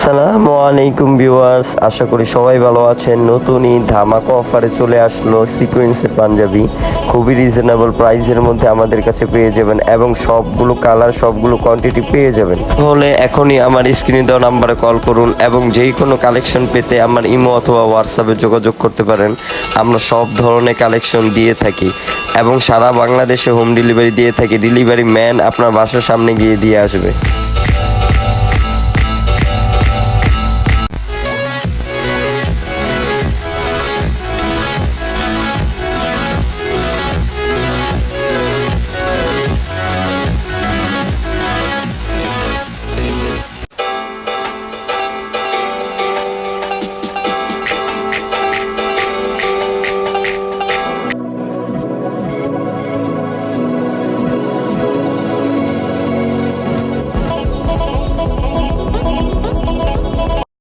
আসসালামু আলাইকুম ভিউয়ার্স, আশা করি সবাই ভালো আছেন। নতুন ঈদ ধামাকা অফারে চলে আসলো সিকোয়েন্সের পাঞ্জাবি। খুবই রিজনেবল প্রাইসের মধ্যে আমাদের কাছে পেয়ে যাবেন এবং সবগুলো কালার সবগুলো কোয়ান্টিটি পেয়ে যাবেন। তাহলে এখনই আমার স্ক্রিনে দেওয়া নাম্বারে কল করুন এবং যেই কোনো কালেকশন পেতে আমার ইমো অথবা হোয়াটসঅ্যাপে যোগাযোগ করতে পারেন। আমরা সব ধরনের কালেকশন দিয়ে থাকি এবং সারা বাংলাদেশে হোম ডেলিভারি দিয়ে থাকি। ডেলিভারি ম্যান আপনার বাসার সামনে গিয়ে দিয়ে আসবে।